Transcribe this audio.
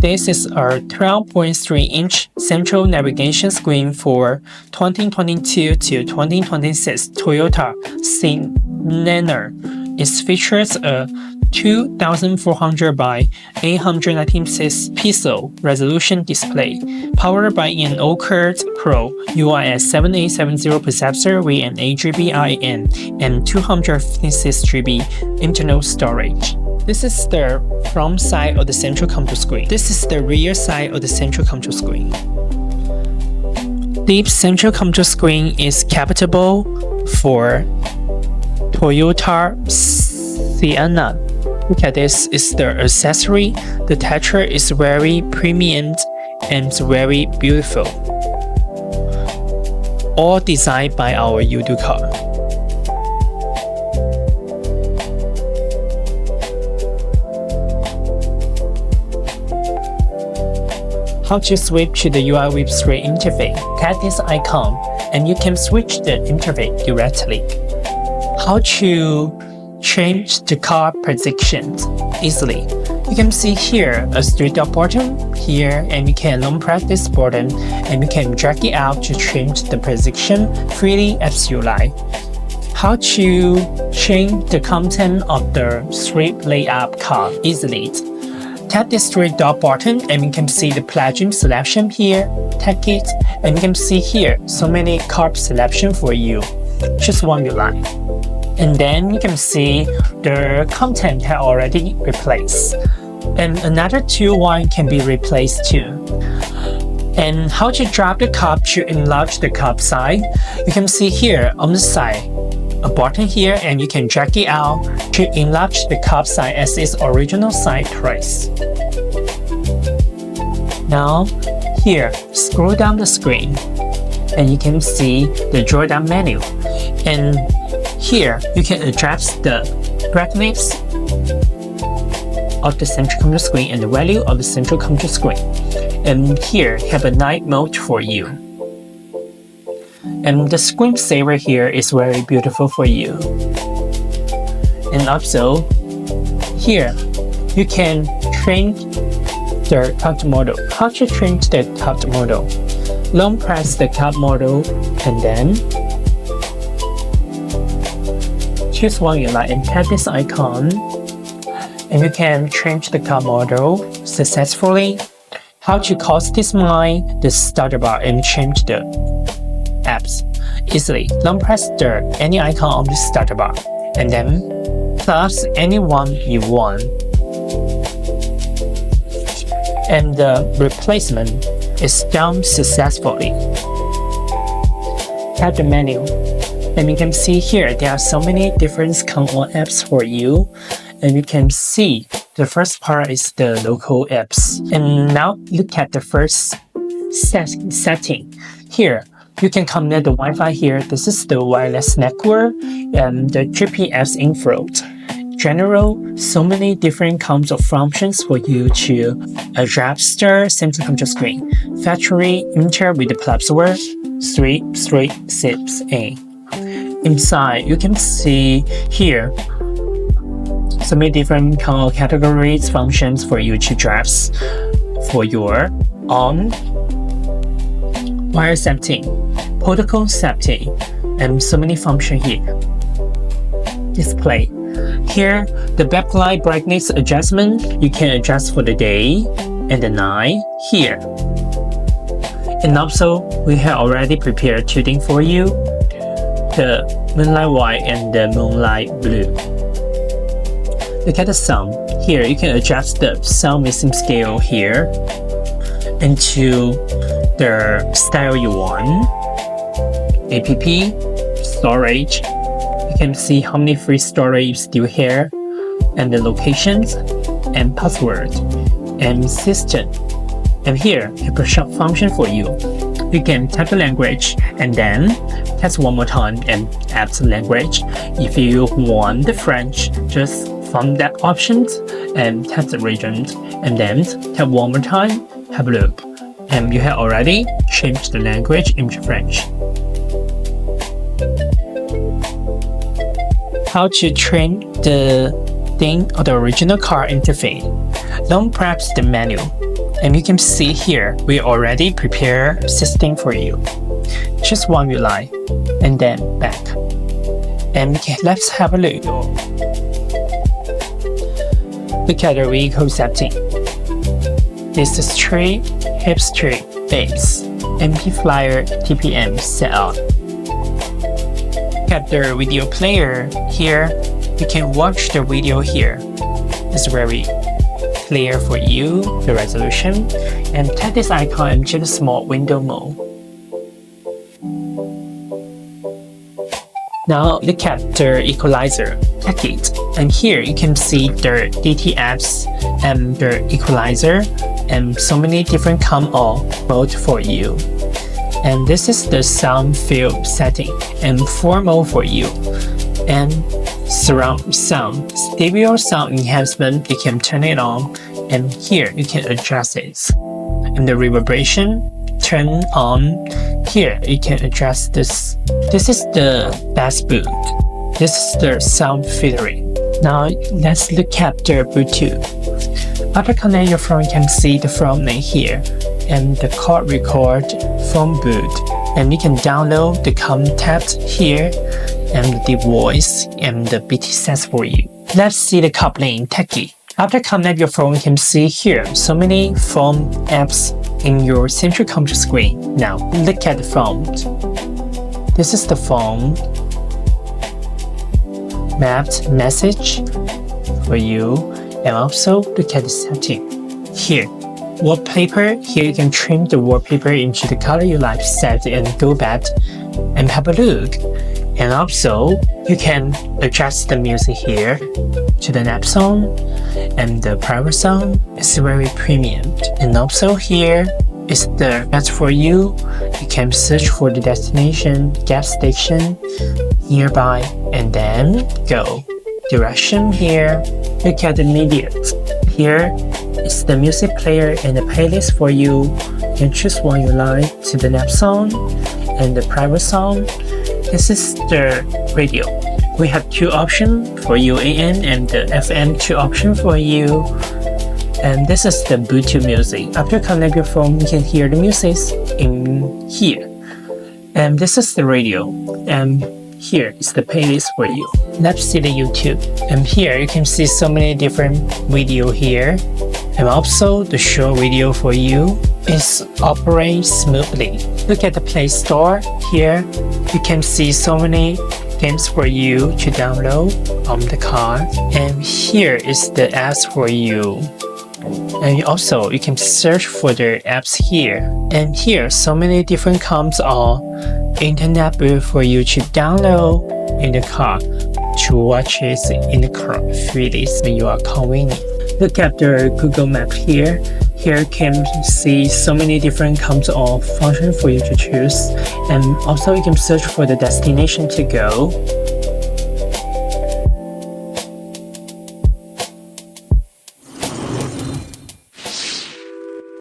This is a 12.3-inch central navigation screen for 2022 to 2026 Toyota Sienna. It features a 2400 by 819 pixel resolution display, powered by an Youducar Pro UIS 7870 processor with an 8GB IN and 256GB internal storage. This is the front side of the central control screen. This is the rear side of the central control screen. Deep central control screen is compatible for Toyota Sienna. Look at this, is the accessory. The texture is very premium and very beautiful. All designed by our Youducar. How to switch to the UI Web 3 interface? Tap this icon and you can switch the interface directly. How to change the car position easily? You can see here a 3-dot button here, and you can long press this button and you can drag it out to change the position freely as you like. How to change the content of the strip layout car easily? Tap this 3-dot button and you can see the plugin selection here. Tap it and you can see here so many car selection for you. Choose one you like. And then you can see the content has already replaced. And another 2 one can be replaced too. And how to drop the cup to enlarge the cup size? You can see here on the side a button here, and you can drag it out to enlarge the cup size as its original size twice. Now here, scroll down the screen and you can see the drop-down menu. And here you can adjust the brightness of the central control screen and the value of the central control screen. And here have a night mode for you. And the screensaver here is very beautiful for you. And also here you can change the cut model. How to change the cut model? Long press the cut model and then choose one you like and tap this icon, and you can change the car model successfully. How to customize the starter bar and change the apps easily. Long press the any icon on the starter bar and then plus any one you want. And the replacement is done successfully. Tap the menu. And you can see here there are so many different come-on apps for you, and you can see the first part is the local apps. And now look at the first setting. Here you can connect the Wi-Fi here. This is the wireless network and the GPS info. General, so many different kinds of functions for you to adjust the central control screen. Factory enter with the password 336A. Inside, you can see here so many different kind of categories, functions for you to adjust for your on wire setting, protocol setting, and so many functions here. Display. Here, the backlight brightness adjustment, you can adjust for the day and the night here. And also, we have already prepared 2 things for you. The moonlight white and the moonlight blue. Look at the sound. Here you can adjust the sound mixing scale here into the style you want. App, storage. You can see how many free storage you still here, and the locations and password and system. And here a short function for you. You can type the language and then test one more time and add the language. If you want the French, just from that option and tap the region and then tap one more time, have a look. And you have already changed the language into French. How to train the thing of the original car interface. Don't press the menu. And you can see here, we already prepare system for you. Just one you like, and then back. And let's have a look. Look at the vehicle setting. This is street, hip street, bass, MP flyer, TPM setup. Look at the video player here. You can watch the video here. It's very clear for you, the resolution. And tap this icon and choose small window mode. Now look at the equalizer, check it. And here you can see the DT apps and the equalizer and so many different come-all mode for you. And this is the sound field setting and 4 mode for you. And surround sound, stereo sound enhancement, you can turn it on. And here you can adjust it. And the reverberation, turn on. Here you can adjust this. This is the bass boot. This is the sound filtering. Now let's look at the Bluetooth. After connect your phone, you can see the phone name here and the call record phone boot. And you can download the contact here and the voice and the BT sets for you. Let's see the CarPlay in Techie. After connect your phone, you can see here so many phone apps in your central computer screen. Now look at the phone. This is the phone. Mapped message for you, and also look at the setting. Here, wallpaper. Here you can trim the wallpaper into the color you like, set and go back and have a look. And also you can adjust the music here to the nap song and the private song. It's very premium. And also here is the map for you. You can search for the destination, gas station nearby, and then go. Direction here. Look at the media. Here is the music player and the playlist for you. You can choose one you like to the nap song and the private song. This is the radio. We have 2 options for you, AM and the FM 2 option for you. And this is the Bluetooth music. After connect your phone, you can hear the music in here. And this is the radio. And here is the playlist for you. Let's see the YouTube. And here you can see so many different video here. And also the short video for you is operate smoothly. Look at the Play Store. Here you can see so many games for you to download on the car. And here is the apps for you. And also you can search for the apps here. And here so many different comes on internet boot for you to download in the car to watch it in the car freely when you are convenient. Look at the Google Map here. Here you can see so many different comes on function for you to choose. And also you can search for the destination to go.